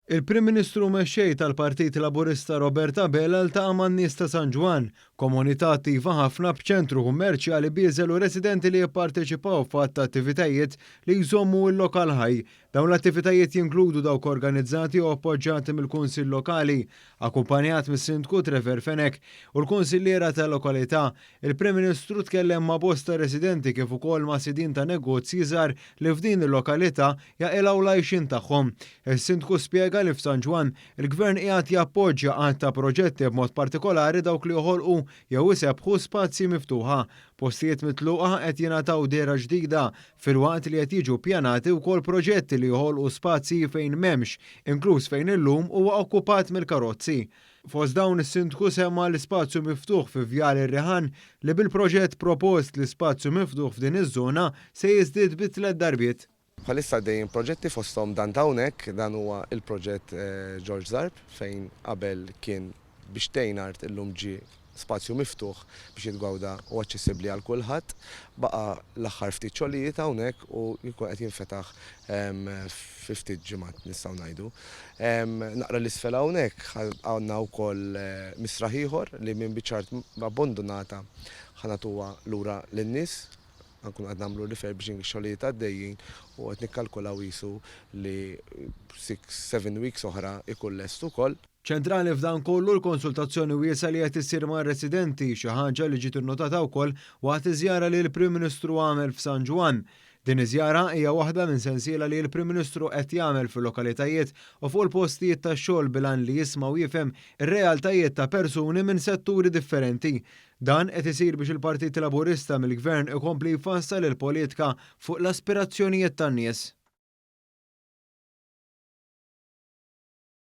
Il-Prim Ministru mexxej tal-Partit Laburista Robert Abel iltaqa' man-nies ta' San Ġwan, komunità attiva ħafna b'ċentru kummerċjali bieżel u residenti li jipparteċipaw f'att attivitajiet li jżommu l-lokal ħaj. Dawn l-attivitajiet jinkludu dawk organizzati u appoġġjati mill-Kunsill Lokali, akkumpanjat mis-Sindku Trevor Fenek u l-Kunsilliera tal-Lokalità. Il-Prim Ministru tkellem ma' bosta residenti kif ukoll ma' sidin ta' negozji żgħar li f'din il-lokalità jaqilgħu l-għajxin tagħhom. Is-Sindku spjega li f'San Ġwan il-Gvern qiegħed jappoġġja għadd ta' proġetti b'mod partikolari dawk li joħolqu jew isebħu spazji miftuħa. Postijiet mitluqa qed jingħataw dehra ġdida filwaqt li qed jiġu ppjanati wkoll proġetti li joħolqu spazji fejn m'hemmx, inkluż fejn illum huwa okkupat mill-karozzi. Fost dawn is-Sindku semma l-ispazju miftuħ fi Vjal ir-Riħan li bil-proġett propost l-ispazju miftuħ f'din iż-żona se jiżdied bi 3 darbiet. Bħalissa dejjem proġetti fosthom dan hawnhekk, dan huwa il-proġett George Zarb fejn qabel kien biex tgħinart illum ġie spazju miftuħ biex jitgawda u aċċessibbli għal kulħadd, baqa' l-aħħar ftit xogħlijiet hawnhekk u jkun qed jinfetaħ fi ftit ġimgħat nistgħu ngħidu. Naqra l-isfel hawnhekk għandna wkoll misraħ ieħor li minn biċ-ċart abbandunata ħanatuha lura lin-nies. Nkun qed nagħmlu refurbishing xogħlijiet għaddejjin u qed nikkalkulaw qisu li 6-7 weeks oħra ikun lest ukoll. Ċentrali f'dan kollu l-konsultazzjoni wiesa li qed issir mar-residenti xi ħaġa li ġiet innotata wkoll waqt iżjara li l-Prim Ministru għamel f'San Ġwan. Din iżjara hija waħda minn sensiela li l-Prim Ministru qed jagħmel fil-lokalitajiet u fuq il-postijiet tax-xogħol bilan li jisma' u jifhem ir-realtajiet ta' persuni minn setturi differenti. Dan qed isir biex il-Partit Laburista mill-Gvern ikompli jfassal il-politika fuq l-aspirazzjonijiet tan-nies.